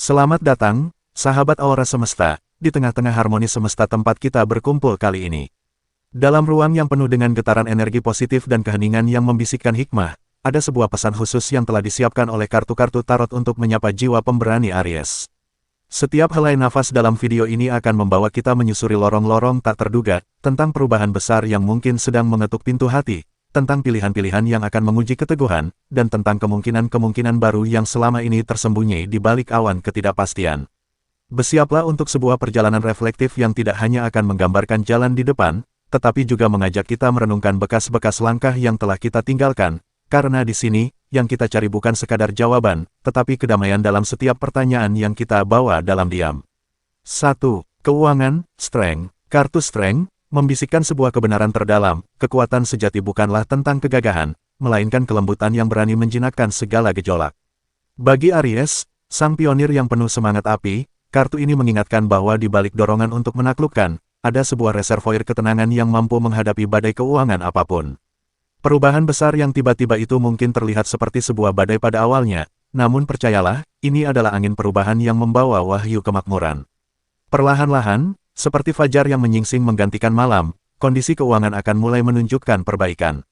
Selamat datang, sahabat Aura Semesta, di tengah-tengah harmoni semesta tempat kita berkumpul kali ini. Dalam ruang yang penuh dengan getaran energi positif dan keheningan yang membisikkan hikmah, ada sebuah pesan khusus yang telah disiapkan oleh kartu-kartu tarot untuk menyapa jiwa pemberani Aries. Setiap helai nafas dalam video ini akan membawa kita menyusuri lorong-lorong tak terduga, tentang perubahan besar yang mungkin sedang mengetuk pintu hati, tentang pilihan-pilihan yang akan menguji keteguhan, dan tentang kemungkinan-kemungkinan baru yang selama ini tersembunyi di balik awan ketidakpastian. Bersiaplah untuk sebuah perjalanan reflektif yang tidak hanya akan menggambarkan jalan di depan, tetapi juga mengajak kita merenungkan bekas-bekas langkah yang telah kita tinggalkan, karena di sini, yang kita cari bukan sekadar jawaban, tetapi kedamaian dalam setiap pertanyaan yang kita bawa dalam diam. 1. Keuangan, Strength. Kartu Strength membisikkan sebuah kebenaran terdalam. Kekuatan sejati bukanlah tentang kegagahan, melainkan kelembutan yang berani menjinakkan segala gejolak. Bagi Aries, sang pionir yang penuh semangat api, kartu ini mengingatkan bahwa di balik dorongan untuk menaklukkan, ada sebuah reservoir ketenangan yang mampu menghadapi badai keuangan apapun. Perubahan besar yang tiba-tiba itu mungkin terlihat seperti sebuah badai pada awalnya, namun percayalah, ini adalah angin perubahan yang membawa wahyu kemakmuran. Perlahan-lahan, seperti fajar yang menyingsing menggantikan malam, kondisi keuangan akan mulai menunjukkan perbaikan.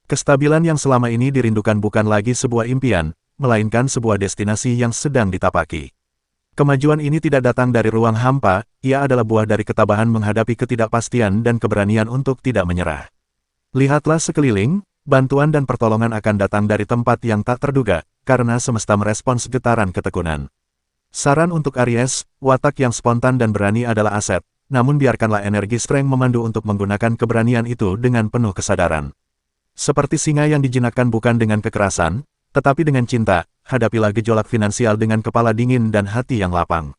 Kestabilan yang selama ini dirindukan bukan lagi sebuah impian, melainkan sebuah destinasi yang sedang ditapaki. Kemajuan ini tidak datang dari ruang hampa, ia adalah buah dari ketabahan menghadapi ketidakpastian dan keberanian untuk tidak menyerah. Lihatlah sekeliling, bantuan dan pertolongan akan datang dari tempat yang tak terduga, karena semesta merespons getaran ketekunan. Saran untuk Aries, watak yang spontan dan berani adalah aset, namun biarkanlah energi Strength memandu untuk menggunakan keberanian itu dengan penuh kesadaran. Seperti singa yang dijinakkan bukan dengan kekerasan, tetapi dengan cinta, hadapilah gejolak finansial dengan kepala dingin dan hati yang lapang.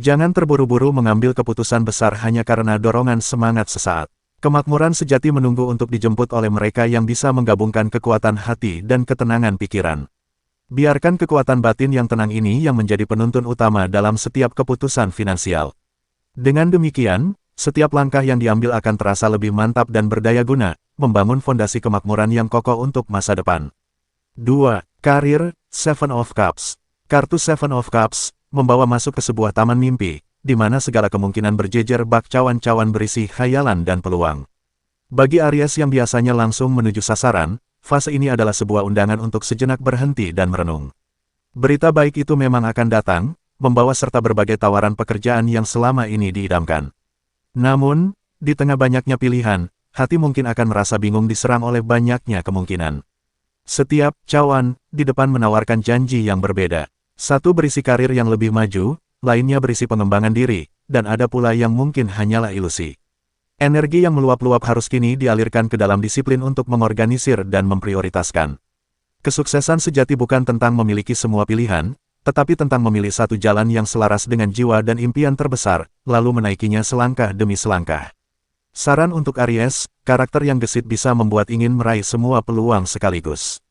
Jangan terburu-buru mengambil keputusan besar hanya karena dorongan semangat sesaat. Kemakmuran sejati menunggu untuk dijemput oleh mereka yang bisa menggabungkan kekuatan hati dan ketenangan pikiran. Biarkan kekuatan batin yang tenang ini yang menjadi penuntun utama dalam setiap keputusan finansial. Dengan demikian, setiap langkah yang diambil akan terasa lebih mantap dan berdaya guna, membangun fondasi kemakmuran yang kokoh untuk masa depan. 2. Karir, Seven of Cups. Kartu Seven of Cups membawa masuk ke sebuah taman mimpi, di mana segala kemungkinan berjejer bak cawan-cawan berisi khayalan dan peluang. Bagi Aries yang biasanya langsung menuju sasaran, fase ini adalah sebuah undangan untuk sejenak berhenti dan merenung. Berita baik itu memang akan datang, membawa serta berbagai tawaran pekerjaan yang selama ini diidamkan. Namun, di tengah banyaknya pilihan, hati mungkin akan merasa bingung diserang oleh banyaknya kemungkinan. Setiap cawan di depan menawarkan janji yang berbeda. Satu berisi karir yang lebih maju, lainnya berisi pengembangan diri, dan ada pula yang mungkin hanyalah ilusi. Energi yang meluap-luap harus kini dialirkan ke dalam disiplin untuk mengorganisir dan memprioritaskan. Kesuksesan sejati bukan tentang memiliki semua pilihan, tetapi tentang memilih satu jalan yang selaras dengan jiwa dan impian terbesar, lalu menaikinya selangkah demi selangkah. Saran untuk Aries, karakter yang gesit bisa membuat ingin meraih semua peluang sekaligus.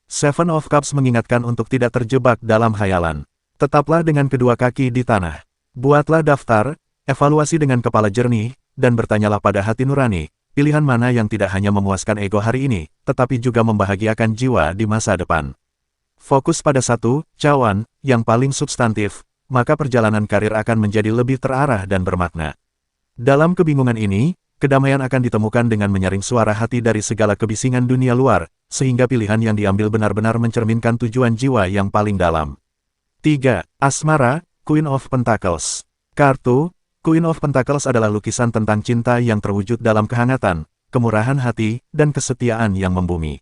Seven of Cups mengingatkan untuk tidak terjebak dalam khayalan. Tetaplah dengan kedua kaki di tanah. Buatlah daftar, evaluasi dengan kepala jernih, dan bertanyalah pada hati nurani, pilihan mana yang tidak hanya memuaskan ego hari ini, tetapi juga membahagiakan jiwa di masa depan. Fokus pada satu cawan yang paling substantif, maka perjalanan karir akan menjadi lebih terarah dan bermakna. Dalam kebingungan ini, kedamaian akan ditemukan dengan menyaring suara hati dari segala kebisingan dunia luar, sehingga pilihan yang diambil benar-benar mencerminkan tujuan jiwa yang paling dalam. 3. Asmara, Queen of Pentacles. Kartu Queen of Pentacles adalah lukisan tentang cinta yang terwujud dalam kehangatan, kemurahan hati, dan kesetiaan yang membumi.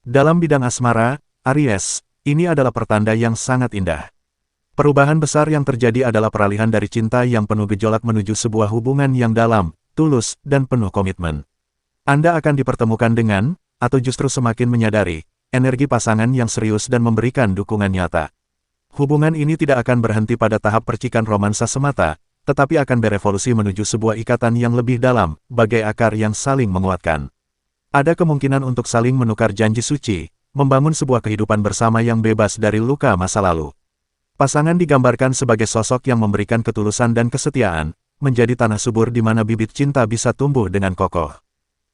Dalam bidang asmara, Aries, ini adalah pertanda yang sangat indah. Perubahan besar yang terjadi adalah peralihan dari cinta yang penuh gejolak menuju sebuah hubungan yang dalam, tulus, dan penuh komitmen. Anda akan dipertemukan dengan, atau justru semakin menyadari, energi pasangan yang serius dan memberikan dukungan nyata. Hubungan ini tidak akan berhenti pada tahap percikan romansa semata, tetapi akan berevolusi menuju sebuah ikatan yang lebih dalam, bagai akar yang saling menguatkan. Ada kemungkinan untuk saling menukar janji suci, membangun sebuah kehidupan bersama yang bebas dari luka masa lalu. Pasangan digambarkan sebagai sosok yang memberikan ketulusan dan kesetiaan, menjadi tanah subur di mana bibit cinta bisa tumbuh dengan kokoh.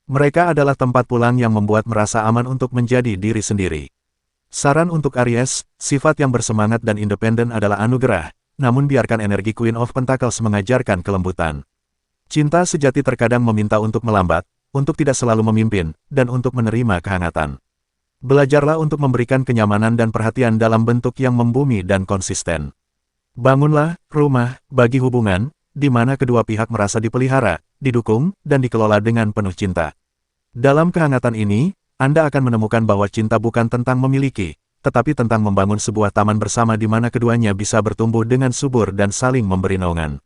Mereka adalah tempat pulang yang membuat merasa aman untuk menjadi diri sendiri. Saran untuk Aries, sifat yang bersemangat dan independen adalah anugerah, namun biarkan energi Queen of Pentacles mengajarkan kelembutan. Cinta sejati terkadang meminta untuk melambat, untuk tidak selalu memimpin, dan untuk menerima kehangatan. Belajarlah untuk memberikan kenyamanan dan perhatian dalam bentuk yang membumi dan konsisten. Bangunlah rumah bagi hubungan, di mana kedua pihak merasa dipelihara, didukung, dan dikelola dengan penuh cinta. Dalam kehangatan ini, Anda akan menemukan bahwa cinta bukan tentang memiliki, tetapi tentang membangun sebuah taman bersama di mana keduanya bisa bertumbuh dengan subur dan saling memberi naungan.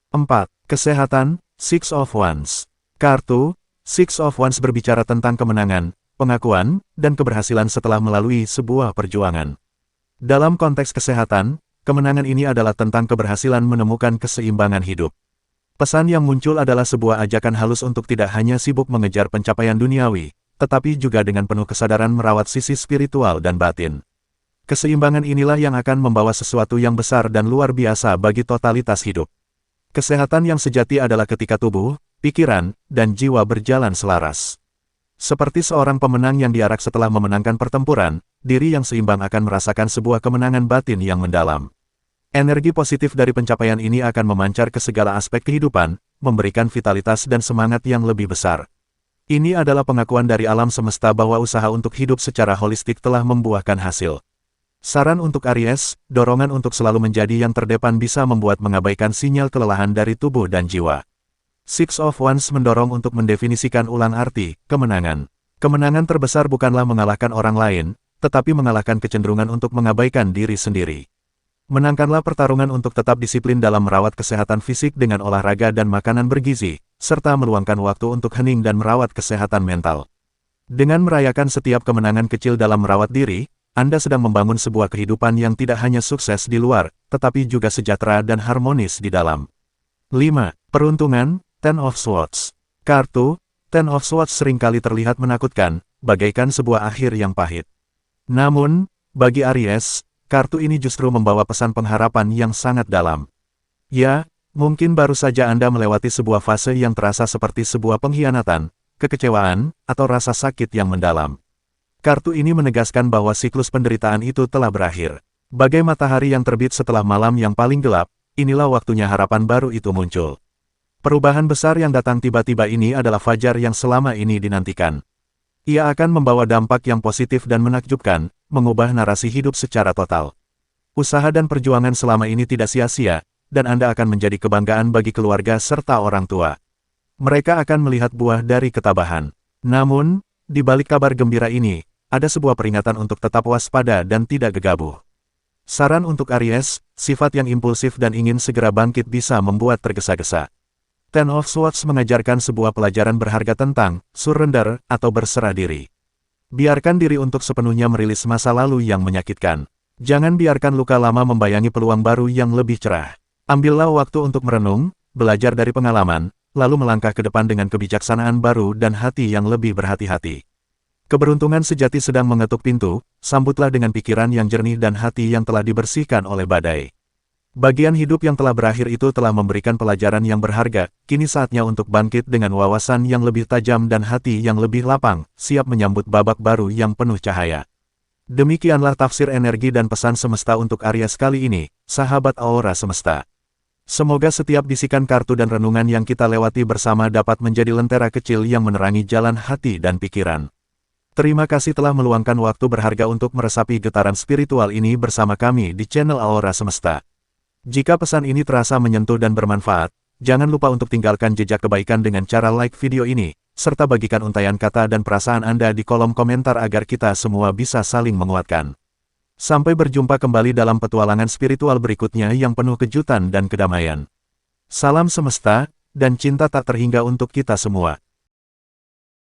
4. Kesehatan, Six of Wands. Kartu Six of Wands berbicara tentang kemenangan, pengakuan, dan keberhasilan setelah melalui sebuah perjuangan. Dalam konteks kesehatan, kemenangan ini adalah tentang keberhasilan menemukan keseimbangan hidup. Pesan yang muncul adalah sebuah ajakan halus untuk tidak hanya sibuk mengejar pencapaian duniawi, tetapi juga dengan penuh kesadaran merawat sisi spiritual dan batin. Keseimbangan inilah yang akan membawa sesuatu yang besar dan luar biasa bagi totalitas hidup. Kesehatan yang sejati adalah ketika tubuh, pikiran, dan jiwa berjalan selaras. Seperti seorang pemenang yang diarak setelah memenangkan pertempuran, diri yang seimbang akan merasakan sebuah kemenangan batin yang mendalam. Energi positif dari pencapaian ini akan memancar ke segala aspek kehidupan, memberikan vitalitas dan semangat yang lebih besar. Ini adalah pengakuan dari alam semesta bahwa usaha untuk hidup secara holistik telah membuahkan hasil. Saran untuk Aries, dorongan untuk selalu menjadi yang terdepan bisa membuat mengabaikan sinyal kelelahan dari tubuh dan jiwa. Six of Wands mendorong untuk mendefinisikan ulang arti kemenangan. Kemenangan terbesar bukanlah mengalahkan orang lain, tetapi mengalahkan kecenderungan untuk mengabaikan diri sendiri. Menangkanlah pertarungan untuk tetap disiplin dalam merawat kesehatan fisik dengan olahraga dan makanan bergizi, serta meluangkan waktu untuk hening dan merawat kesehatan mental. Dengan merayakan setiap kemenangan kecil dalam merawat diri, Anda sedang membangun sebuah kehidupan yang tidak hanya sukses di luar, tetapi juga sejahtera dan harmonis di dalam. 5. Peruntungan, Ten of Swords. Kartu Ten of Swords seringkali terlihat menakutkan, bagaikan sebuah akhir yang pahit. Namun, bagi Aries, kartu ini justru membawa pesan pengharapan yang sangat dalam. Ya, mungkin baru saja Anda melewati sebuah fase yang terasa seperti sebuah pengkhianatan, kekecewaan, atau rasa sakit yang mendalam. Kartu ini menegaskan bahwa siklus penderitaan itu telah berakhir. Bagai matahari yang terbit setelah malam yang paling gelap, inilah waktunya harapan baru itu muncul. Perubahan besar yang datang tiba-tiba ini adalah fajar yang selama ini dinantikan. Ia akan membawa dampak yang positif dan menakjubkan, mengubah narasi hidup secara total. Usaha dan perjuangan selama ini tidak sia-sia, dan Anda akan menjadi kebanggaan bagi keluarga serta orang tua. Mereka akan melihat buah dari ketabahan. Namun, di balik kabar gembira ini, ada sebuah peringatan untuk tetap waspada dan tidak gegabah. Saran untuk Aries, sifat yang impulsif dan ingin segera bangkit bisa membuat tergesa-gesa. Ten of Swords mengajarkan sebuah pelajaran berharga tentang surrender atau berserah diri. Biarkan diri untuk sepenuhnya merilis masa lalu yang menyakitkan. Jangan biarkan luka lama membayangi peluang baru yang lebih cerah. Ambillah waktu untuk merenung, belajar dari pengalaman, lalu melangkah ke depan dengan kebijaksanaan baru dan hati yang lebih berhati-hati. Keberuntungan sejati sedang mengetuk pintu, sambutlah dengan pikiran yang jernih dan hati yang telah dibersihkan oleh badai. Bagian hidup yang telah berakhir itu telah memberikan pelajaran yang berharga, kini saatnya untuk bangkit dengan wawasan yang lebih tajam dan hati yang lebih lapang, siap menyambut babak baru yang penuh cahaya. Demikianlah tafsir energi dan pesan semesta untuk Aries kali ini, sahabat Aura Semesta. Semoga setiap bisikan kartu dan renungan yang kita lewati bersama dapat menjadi lentera kecil yang menerangi jalan hati dan pikiran. Terima kasih telah meluangkan waktu berharga untuk meresapi getaran spiritual ini bersama kami di channel Aura Semesta. Jika pesan ini terasa menyentuh dan bermanfaat, jangan lupa untuk tinggalkan jejak kebaikan dengan cara like video ini, serta bagikan untayan kata dan perasaan Anda di kolom komentar agar kita semua bisa saling menguatkan. Sampai berjumpa kembali dalam petualangan spiritual berikutnya yang penuh kejutan dan kedamaian. Salam semesta, dan cinta tak terhingga untuk kita semua.